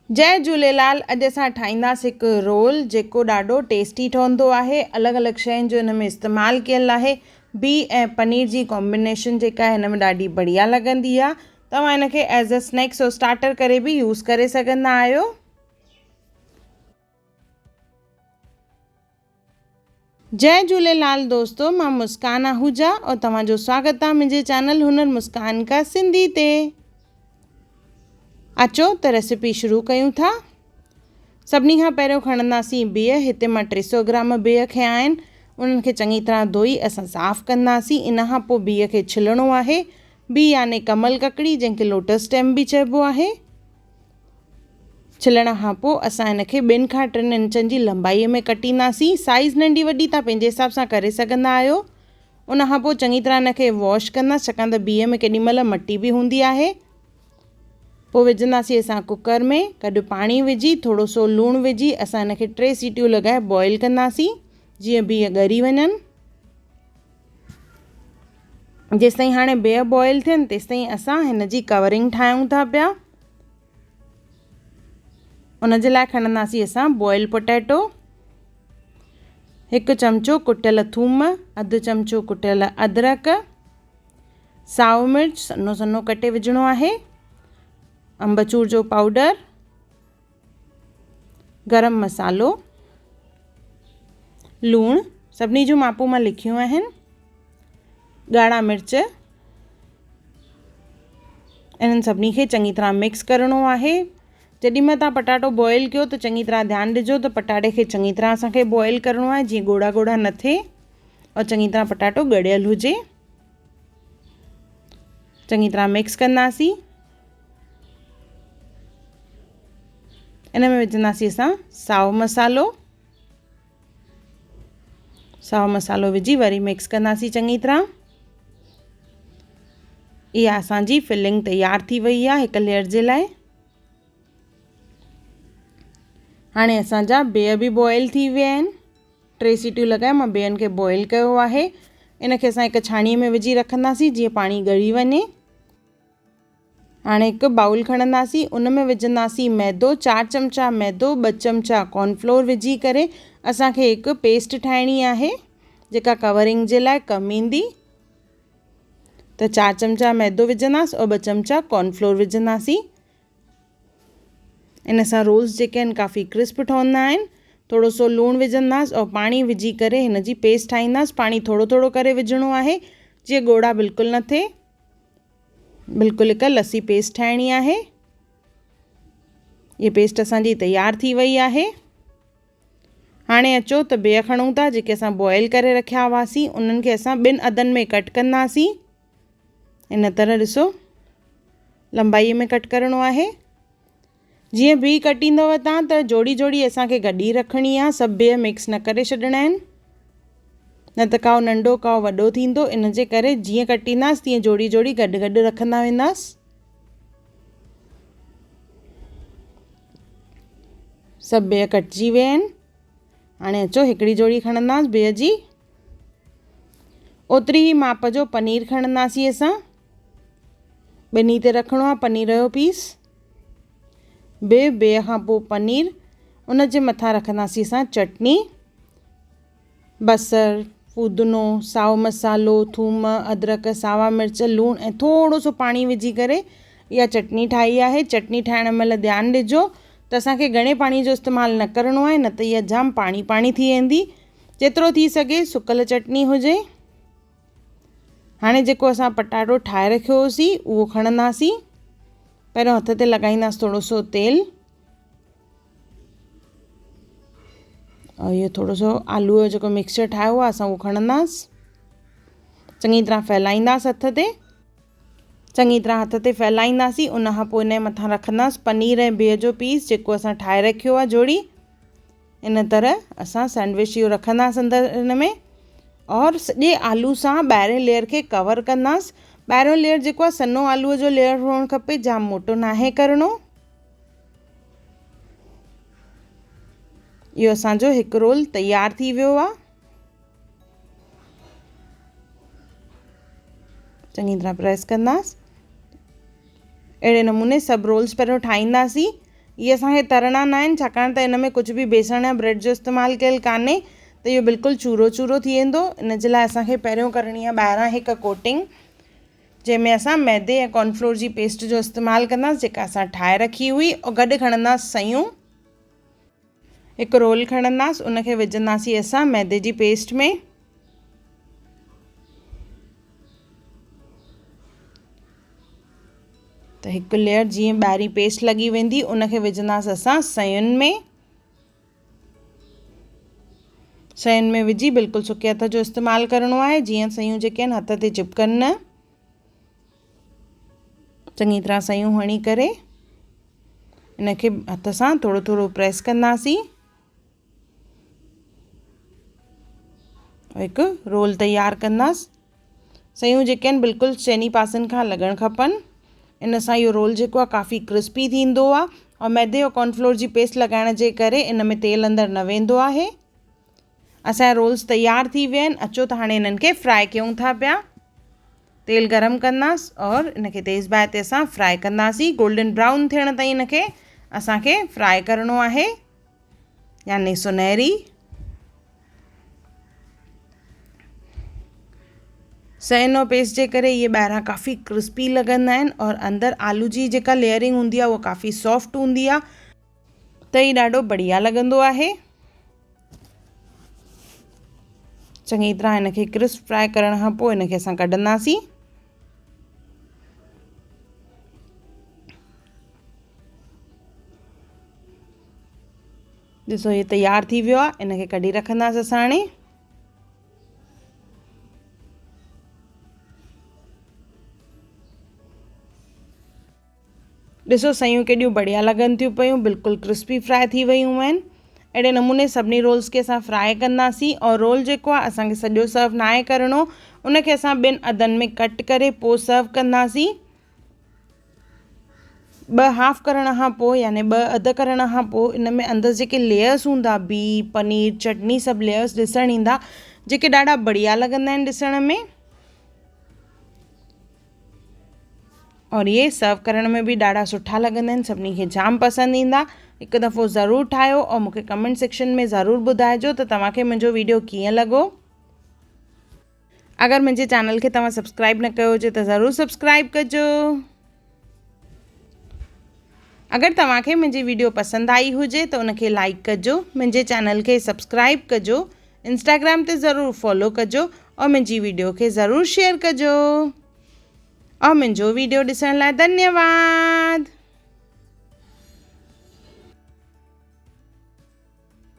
जय झूलेलाल। अॼु असां ठाहींदासीं हिकु रोल जेको ॾाढो टेस्टी ठहंदो आहे। अलॻि अलॻि शयुनि जो हिन में इस्तेमालु कयल आहे। बीह ऐं पनीर जी कॉम्बिनेशन जेका आहे हिन में ॾाढी बढ़िया लॻंदी आहे। तव्हां हिनखे एज़ अ स्नैक्स और स्टार्टर करे बि यूज़ करे सघंदा आहियो। जय झूलेलाल दोस्तों, मां मुस्कान आहूजा और तव्हांजो स्वागत आहे मुंहिंजे चैनल हुनर मुस्कान का सिंधी ते। अचो त रेसिपी शुरू कयूं था। सभिनी खां पहिरियों खणंदासीं बीह। हिते मां 300 ग्राम बीह खयां आहिनि। उन्हनि खे चङी तरह धोई असां साफ़ु कंदासीं। इन खां पोइ बीह खे छिलणो आहे। बीह याने कमल ककड़ी, जंहिंखे लोटस स्टेम बि चइबो आहे। छिलण खां पोइ असां हिनखे 2 खां 3 इंचनि जी लंबाईअ में कटींदासीं। साइज़ नंढी वॾी तव्हां पंहिंजे हिसाब सां करे सघंदा आहियो। उन खां पोइ चङी तरह हिनखे वॉश कंदासीं, छाकाणि त बीह में केॾीमहिल मटी बि हूंदी आहे। पोइ विझंदासीं असां कुकर में गॾु पाणी विझी थोरो सो लूणु विझी असां हिनखे 3 सीटियूं लॻाए बॉइल कंदासीं, जीअं बीह ॻरी वञनि। जेसिताईं हाणे बीह बॉइल थियनि तेसिताईं असां हिन जी कवरिंग ठाहियूं था पिया। उन जे लाइ खणंदासीं असां बॉइल पोटैटो, 1 चमचो कुटियल थूम, 1/2 चमचो कुटियल अदरक, साओ मिर्च सन्नो सन्नो कटे विझणो आहे, अम्बचूर जो पाउडर, गरम मसालो, लूणु सभिनी जूं मापूं मां लिखियूं आहिनि, ॻाढ़ा मिर्च। इन्हनि सभिनी खे चङी तरह मिक्स करिणो आहे। जेॾीमहिल तव्हां पटाटो बॉइल कयो त चङी तरह ध्यानु ॾिजो त पटाटे खे चङी तरह असांखे बॉइल करिणो आहे, जीअं ॻोड़ा ॻोड़ा न थिए और चङी तरह पटाटो ॻड़ियल हुजे। चङी तरह मिक्स कंदासीं। इन में विझंदासीं असां साओ मसालो विझी वरी मिक्स कंदासीं चङी तरह। इहा असांजी फिलिंग तयार थी वई आहे हिकु लेयर जे लाइ। हाणे असांजा बीह बि बॉइल थी विया आहिनि। 3 सीटियूं लॻाए मां बीहनि खे बॉइल कयो आहे। इनखे असां हिकु छाणीअ में विझी रखंदासीं जीअं पाणी ॻरी वञे। हाणे हिकु बाउल खणंदासीं, उन में विझंदासीं मैदो, 4 चमचा मैदो, 2 चमचा कॉर्नफ्लोर विझी करे असांखे हिकु पेस्ट ठाहिणी आहे जेका कवरिंग जे लाइ कमु ईंदी। त 4 चमचा मैदो विझंदासीं और 2 चमचा कॉर्नफ्लोर विझंदासीं। इन सां रोल्स जेके आहिनि काफ़ी क्रिस्प ठहंदा आहिनि। थोरो सो लूणु विझंदासीं और पाणी विझी करे हिन जी पेस्ट ठाहींदासीं। पाणी थोरो थोरो करे विझणो आहे, जीअं ॻोड़ा बिल्कुलु न थिए। बिल्कुलु हिकु लसी पेस्ट ठाहिणी आहे। ये पेस्ट असांजी तयार थी वई आहे। हाणे अचो त बीह खणूं था जेके असां बॉइल करे रखिया हुआसीं। उन्हनि खे असां 2 अधनि में कट कंदासीं। इन तरह ॾिसो लंबाईअ में कट करिणो आहे। जीअं बीह कटींदव तव्हां त जोड़ी जोड़ी असांखे गॾी रखणी आहे। सभु बीह मिक्स न करे छॾिणा आहिनि, न त काओ नंढो काओ वॾो थींदो। इन जे करे जीअं कटींदासीं तीअं जोड़ी जोड़ी गॾु गॾु रखंदा वेंदासीं। सभु बीह कटिजी विया आहिनि। हाणे अचो हिकिड़ी जोड़ी खणंदासीं बीह जी। ओतिरी ई माप जो पनीर खणंदासीं असां। 2 ते रखिणो आहे पनीर जो पीस। बीह खां पोइ पनीर। उन जे मथां रखंदासीं असां चटनी, बसर, फूदनो, साओ मसालो, थूम, अदरक, सावा मिर्च, लूणु ऐं थोरो सो पाणी विझी करे इहा चटनी ठाही आहे। चटनी ठाहिण महिल ध्यानु ॾिजो त असांखे घणे पाणी जो इस्तेमालु न करिणो आहे, न त इहा जाम पाणी पाणी थी वेंदी। जेतिरो थी सघे सुकल चटनी हुजे। हाणे जेको असां पटाटो ठाहे रखियो होसीं उहो खणंदासीं। पहिरियों हथ ते लॻाईंदासीं थोरो सो तेल और इहो थोरो सो आलूअ जो जेको मिक्सचर ठाहियो आहे असां उहो खणंदासीं। चङी तरह फैलाईंदासीं हथ ते। चङी तरह हथ ते फैलाईंदासीं। उन खां पोइ इन जे मथां रखंदासीं पनीर ऐं बीह जो पीस जेको असां ठाहे रखियो आहे जोड़ी। इन तरह असां सैंडविच इहो रखंदासीं अंदरि इन में और सॼे आलू सां ॿाहिरें लेयर खे कवर कंदासीं। ॿाहिरों लेयर जेको आहे सन्नो आलूअ जो लेयर हुअणु खपे, जाम मोटो नाहे करिणो। इहो असांजो हिकु रोल तयार थी वियो आहे। चङी तरह प्रेस कंदासीं। अहिड़े नमूने सभु रोल्स पहिरियों ठाहींदासीं। ये असांखे तरणा न आहिनि छाकाणि त इन में कुझु बि बेसण या ब्रेड जो इस्तेमालु कयलु कान्हे, त इहो बिल्कुलु चूरो चूरो थी वेंदो। इन जे लाइ असांखे पहिरियों करणी आहे ॿाहिरां हिकु कोटिंग, जंहिंमें असां मैदे ऐं कॉर्नफ्लोर जी पेस्ट जो इस्तेमालु कंदासीं, जेका असां ठाहे रखी हुई। और गॾु खणंदासीं सयूं, हिकु रोल खणंदासीं, उनखे विझंदासीं असां मैदे जी पेस्ट में। त हिकु लेयर जीअं ॿाहिरीं पेस्ट लॻी वेंदी उनखे विझंदासीं असां सयुनि में। सयुनि में विझी बिल्कुलु सुके हथ जो इस्तेमालु करिणो आहे, जीअं सयूं जेके आहिनि हथ ते चिपकनि न। चङी तरह सयूं हणी करे इनखे हथ सां थोरो थोरो प्रेस कंदासीं। हिकु रोल तयारु कंदासीं। सयूं जेके आहिनि बिल्कुलु चइनी पासनि खां लॻणु खपनि। इन सां इहो रोल जेको आहे काफ़ी क्रिस्पी थींदो आहे। और मैदे और कॉर्नफ्लोर जी पेस्ट लॻाइण जे करे इन में तेल अंदरि न वेंदो आहे। असांजा रोल्स तयारु थी विया आहिनि। अचो त हाणे इन्हनि खे फ्राए कयूं था पिया। तेल गरम कंदासीं और इनखे तेज़ बाहि ते असां फ्राए कंदासीं। गोल्डन ब्राउन थियण ताईं इनखे असांखे फ्राए करिणो आहे, यानी सुनहरी। सयुनि और पेस्ट जे करे इहे ॿाहिरां काफ़ी क्रिस्पी लॻंदा आहिनि और अंदरि आलू जी जेका लेयरिंग हूंदी आहे उहा काफ़ी सॉफ्ट हूंदी आहे, त ही ॾाढो बढ़िया लॻंदो आहे। चङी तरह इनखे क्रिस्प फ्राए करण खां पोइ इनखे असां कढंदासीं। ॾिसो हीअ तयारु थी वियो आहे। इनखे कढी रखंदासीं असां हाणे। ॾिसो सयूं केॾियूं बढ़िया लॻनि थियूं पियूं, बिल्कुलु क्रिस्पी फ्राए थी वियूं आहिनि। अहिड़े नमूने सभिनी रोल्स खे असां फ्राए कंदासीं। और रोल जेको आहे असांखे सॼो सर्व न आहे करिणो, उनखे असां ॿिनि अधनि में कट करे पोइ सर्व कंदासीं। 2 हाफ करण खां पोइ यानी 2 अधु करण खां पोइ इन में अंदरि जेके लेयर्स हूंदा, बीह पनीर चटनी सभु लेयर्स ॾिसणु ईंदा, जेके ॾाढा बढ़िया लॻंदा आहिनि ॾिसण में। और ये सर्व करण में बि ॾाढा सुठा लॻंदा आहिनि, सभिनी खे जाम पसंदि ईंदा। हिकु दफ़ो ज़रूरु ठाहियो और मूंखे कमेंट सेक्शन में ज़रूरु ॿुधाइजो त तव्हांखे मुंहिंजो वीडियो कीअं लॻो। अगरि मुंहिंजे चैनल खे तव्हां सब्सक्राइब न कयो हुजे त ज़रूरु सब्सक्राइब कजो। अगरि तव्हांखे मुंहिंजी वीडियो पसंदि आई हुजे त उनखे लाइक कजो, मुंहिंजे चैनल खे सब्सक्राइब कजो, इंस्टाग्राम ते ज़रूरु फॉलो कजो और मुंहिंजी वीडियो खे ज़रूरु शेयर कजो। और मुंहिंजो वीडियो ॾिसण लाइ धन्यवाद।